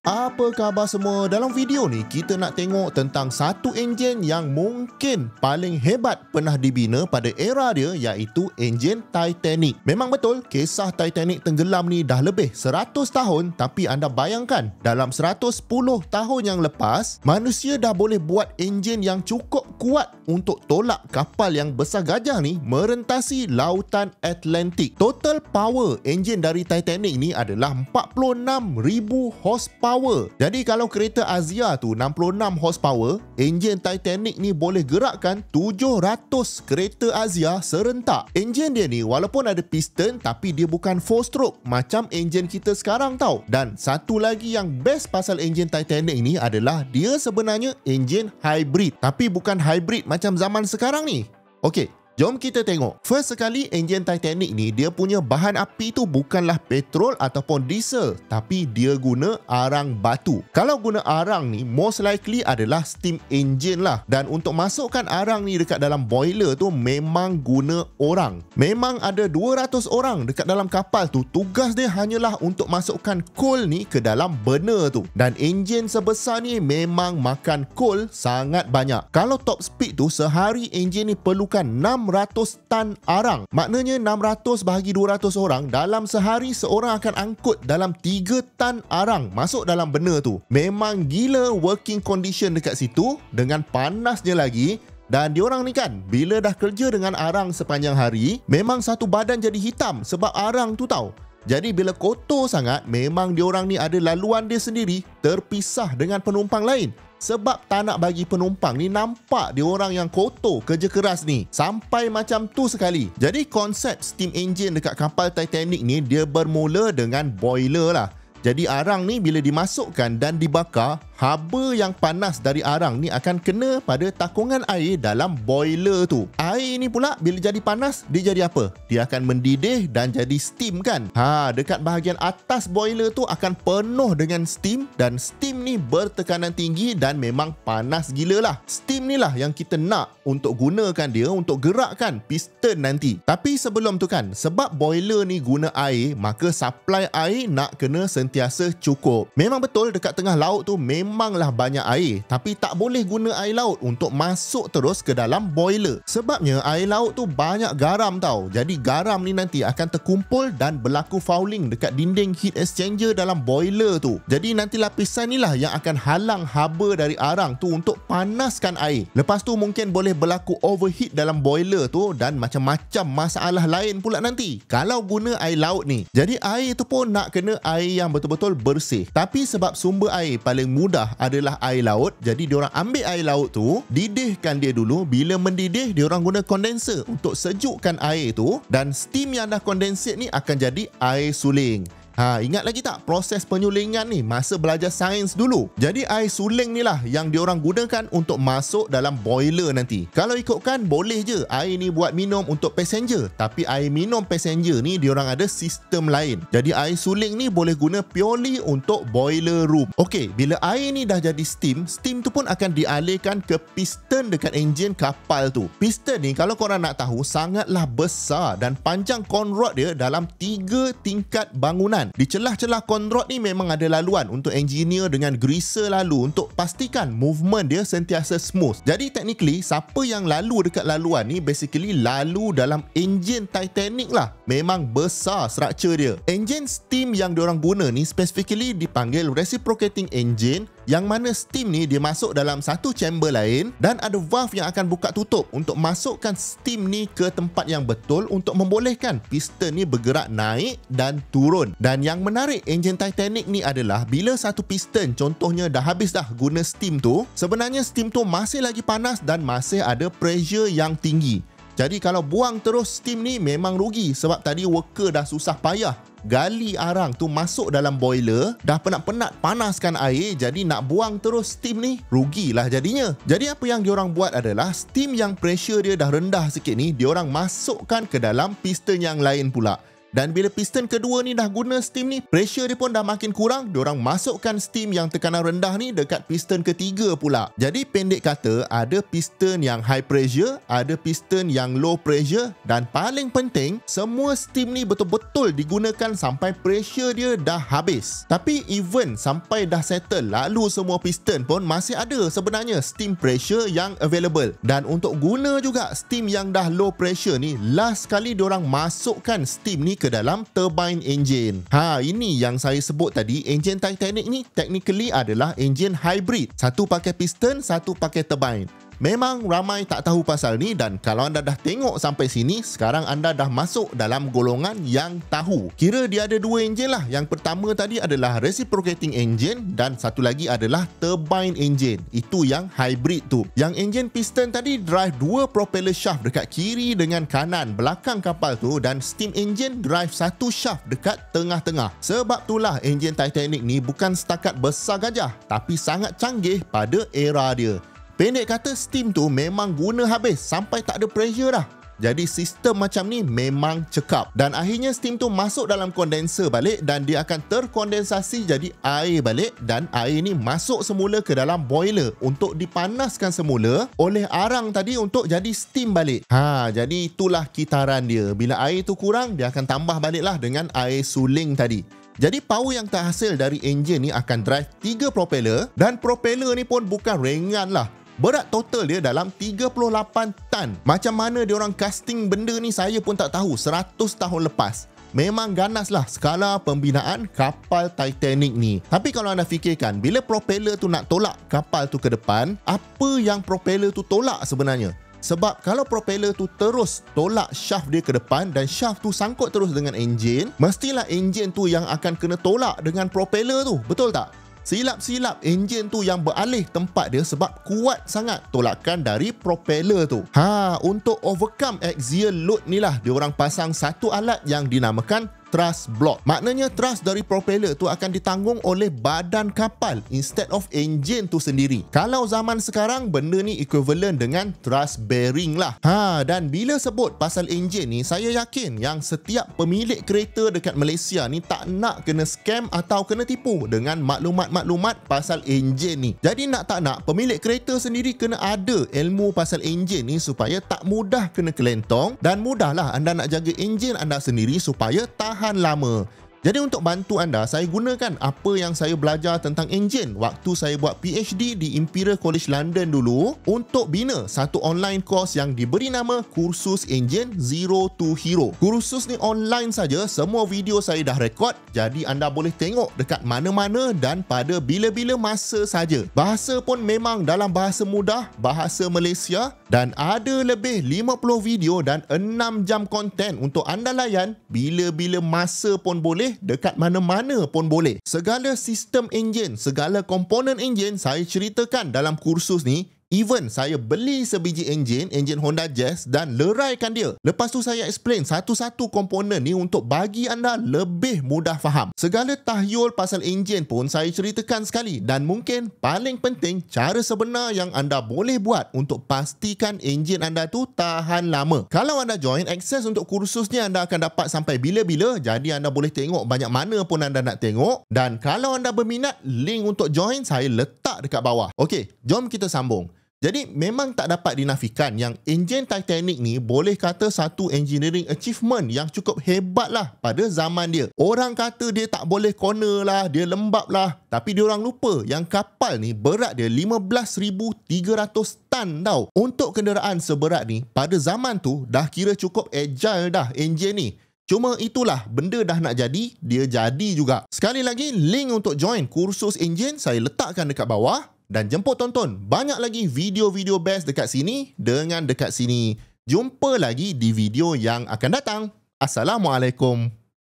Apa khabar semua? Dalam video ni kita nak tengok tentang satu enjin yang mungkin paling hebat pernah dibina pada era dia, iaitu enjin Titanic. Memang betul kisah Titanic tenggelam ni dah lebih 100 tahun, tapi anda bayangkan dalam 110 tahun yang lepas manusia dah boleh buat enjin yang cukup kuat untuk tolak kapal yang besar gajah ni merentasi lautan Atlantik. Total power enjin dari Titanic ni adalah 46,000 horsepower. Jadi kalau kereta Azia tu 66 horsepower, enjin Titanic ni boleh gerakkan 700 kereta Azia serentak. Enjin dia ni walaupun ada piston, tapi dia bukan 4 stroke macam enjin kita sekarang tau. Dan satu lagi yang best pasal enjin Titanic ni adalah dia sebenarnya enjin hybrid, tapi bukan hybrid macam zaman sekarang ni. Okey, jom kita tengok. First sekali, enjin Titanic ni dia punya bahan api tu bukanlah petrol ataupun diesel, tapi dia guna arang batu. Kalau guna arang ni, most likely adalah steam engine lah. Dan untuk masukkan arang ni dekat dalam boiler tu memang guna orang. Memang ada 200 orang dekat dalam kapal tu. Tugas dia hanyalah untuk masukkan coal ni ke dalam burner tu. Dan enjin sebesar ni memang makan coal sangat banyak. Kalau top speed tu, sehari enjin ni perlukan 600 tan arang. Maknanya 600 bahagi 200 orang, dalam sehari seorang akan angkut dalam 3 tan arang masuk dalam burner tu. Memang gila working condition dekat situ dengan panasnya lagi. Dan diorang ni kan, bila dah kerja dengan arang sepanjang hari, memang satu badan jadi hitam sebab arang tu tau. Jadi bila kotor sangat, memang diorang ni ada laluan dia sendiri, terpisah dengan penumpang lain. Sebab tak nak bagi penumpang ni nampak diorang yang kotor kerja keras ni. Sampai macam tu sekali. Jadi konsep steam engine dekat kapal Titanic ni, dia bermula dengan boiler lah. Jadi arang ni bila dimasukkan dan dibakar, haba yang panas dari arang ni akan kena pada takungan air dalam boiler tu. Air ni pula bila jadi panas, dia jadi apa? Dia akan mendidih dan jadi steam kan? Dekat bahagian atas boiler tu akan penuh dengan steam, dan steam ni bertekanan tinggi dan memang panas gila lah. Steam ni lah yang kita nak untuk gunakan dia untuk gerakkan piston nanti. Tapi sebelum tu kan, sebab boiler ni guna air, maka supply air nak kena sentiasa cukup. Memang betul dekat tengah laut tu memanglah banyak air, tapi tak boleh guna air laut untuk masuk terus ke dalam boiler. Sebabnya air laut tu banyak garam tau. Jadi garam ni nanti akan terkumpul dan berlaku fouling dekat dinding heat exchanger dalam boiler tu. Jadi nanti lapisan ni lah yang akan halang haba dari arang tu untuk panaskan air. Lepas tu mungkin boleh berlaku overheat dalam boiler tu dan macam-macam masalah lain pula nanti kalau guna air laut ni. Jadi air tu pun nak kena air yang betul-betul bersih. Tapi sebab sumber air paling mudah adalah air laut, jadi diorang ambil air laut tu, didihkan dia dulu. Bila mendidih, diorang guna kondenser untuk sejukkan air tu, dan steam yang dah kondensate ni akan jadi air suling. Ingat lagi tak proses penyulingan ni masa belajar sains dulu? Jadi air suling ni lah yang diorang gunakan untuk masuk dalam boiler nanti. Kalau ikutkan, boleh je air ni buat minum untuk passenger, tapi air minum passenger ni diorang ada sistem lain. Jadi air suling ni boleh guna purely untuk boiler room. Okey, bila air ni dah jadi steam, steam tu pun akan dialihkan ke piston dekat enjin kapal tu. Piston ni kalau korang nak tahu sangatlah besar, dan panjang conrod dia dalam 3 tingkat bangunan. Di celah-celah conrod ni memang ada laluan untuk engineer dengan greaser lalu untuk pastikan movement dia sentiasa smooth. Jadi technically, siapa yang lalu dekat laluan ni basically lalu dalam enjin Titanic lah. Memang besar structure dia. Enjin steam yang diorang guna ni specifically dipanggil reciprocating engine, yang mana steam ni dia masuk dalam satu chamber lain dan ada valve yang akan buka tutup untuk masukkan steam ni ke tempat yang betul untuk membolehkan piston ni bergerak naik dan turun. Dan yang menarik enjin Titanic ni adalah bila satu piston contohnya dah habis dah guna steam tu, sebenarnya steam tu masih lagi panas dan masih ada pressure yang tinggi. Jadi kalau buang terus steam ni memang rugi, sebab tadi worker dah susah payah gali arang tu masuk dalam boiler, dah penat-penat panaskan air, jadi nak buang terus steam ni rugilah jadinya. Jadi apa yang diorang buat adalah steam yang pressure dia dah rendah sikit ni, diorang masukkan ke dalam piston yang lain pula. Dan bila piston kedua ni dah guna steam ni, pressure dia pun dah makin kurang. Diorang masukkan steam yang tekanan rendah ni dekat piston ketiga pula. Jadi pendek kata, ada piston yang high pressure, ada piston yang low pressure, dan paling penting, semua steam ni betul-betul digunakan sampai pressure dia dah habis. Tapi even sampai dah settle lalu semua piston pun masih ada sebenarnya steam pressure yang available. Dan untuk guna juga steam yang dah low pressure ni, last kali diorang masukkan steam ni ke dalam turbine engine. Ini yang saya sebut tadi, enjin Titanic ni technically adalah enjin hybrid. Satu pakai piston, satu pakai turbine. Memang ramai tak tahu pasal ni, dan kalau anda dah tengok sampai sini, sekarang anda dah masuk dalam golongan yang tahu. Kira dia ada dua enjin lah. Yang pertama tadi adalah reciprocating engine dan satu lagi adalah turbine engine. Itu yang hybrid tu. Yang enjin piston tadi drive dua propeller shaft dekat kiri dengan kanan belakang kapal tu, dan steam engine drive satu shaft dekat tengah-tengah. Sebab itulah enjin Titanic ni bukan setakat besar gajah, tapi sangat canggih pada era dia. Pendek kata, steam tu memang guna habis sampai tak ada pressure dah. Jadi sistem macam ni memang cekap. Dan akhirnya steam tu masuk dalam kondenser balik, dan dia akan terkondensasi jadi air balik, dan air ni masuk semula ke dalam boiler untuk dipanaskan semula oleh arang tadi untuk jadi steam balik. Jadi itulah kitaran dia. Bila air tu kurang, dia akan tambah baliklah dengan air suling tadi. Jadi power yang terhasil dari enjin ni akan drive 3 propeller, dan propeller ni pun bukan ringan lah. Berat total dia dalam 38 tan. Macam mana diorang casting benda ni saya pun tak tahu 100 tahun lepas. Memang ganas lah skala pembinaan kapal Titanic ni. Tapi kalau anda fikirkan, bila propeller tu nak tolak kapal tu ke depan, apa yang propeller tu tolak sebenarnya? Sebab kalau propeller tu terus tolak shaft dia ke depan dan shaft tu sangkut terus dengan enjin, mestilah enjin tu yang akan kena tolak dengan propeller tu. Betul tak? Silap-silap enjin tu yang beralih tempat dia sebab kuat sangat tolakan dari propeller tu. Untuk overcome axial load ni lah diorang pasang satu alat yang dinamakan thrust block. Maknanya thrust dari propeller tu akan ditanggung oleh badan kapal instead of enjin tu sendiri. Kalau zaman sekarang, benda ni equivalent dengan thrust bearing lah. Dan bila sebut pasal enjin ni, saya yakin yang setiap pemilik kereta dekat Malaysia ni tak nak kena scam atau kena tipu dengan maklumat-maklumat pasal enjin ni. Jadi nak tak nak, pemilik kereta sendiri kena ada ilmu pasal enjin ni supaya tak mudah kena kelentong, dan mudahlah anda nak jaga enjin anda sendiri supaya tahan lama. Jadi untuk bantu anda, saya gunakan apa yang saya belajar tentang enjin waktu saya buat PhD di Imperial College London dulu untuk bina satu online course yang diberi nama Kursus Enjin Zero to Hero. Kursus ni online saja, semua video saya dah rekod, jadi anda boleh tengok dekat mana-mana dan pada bila-bila masa saja. Bahasa pun memang dalam bahasa mudah, bahasa Malaysia, dan ada lebih 50 video dan 6 jam konten untuk anda layan bila-bila masa pun boleh, dekat mana-mana pun boleh. Segala sistem enjin, segala komponen enjin saya ceritakan dalam kursus ni. Even saya beli sebiji enjin Honda Jazz dan leraikan dia. Lepas tu saya explain satu-satu komponen ni untuk bagi anda lebih mudah faham. Segala tahyul pasal enjin pun saya ceritakan sekali, dan mungkin paling penting, cara sebenar yang anda boleh buat untuk pastikan enjin anda tu tahan lama. Kalau anda join, akses untuk kursus ni anda akan dapat sampai bila-bila, jadi anda boleh tengok banyak mana pun anda nak tengok. Dan kalau anda berminat, link untuk join saya letak dekat bawah. Okey, jom kita sambung. Jadi memang tak dapat dinafikan yang enjin Titanic ni boleh kata satu engineering achievement yang cukup hebat lah pada zaman dia. Orang kata dia tak boleh corner lah, dia lembab lah. Tapi diorang lupa yang kapal ni berat dia 15,300 tan tau. Untuk kenderaan seberat ni, pada zaman tu dah kira cukup agile dah enjin ni. Cuma itulah, benda dah nak jadi, dia jadi juga. Sekali lagi, link untuk join kursus enjin saya letakkan dekat bawah. Dan jemput tonton banyak lagi video-video best dekat sini dengan dekat sini. Jumpa lagi di video yang akan datang. Assalamualaikum.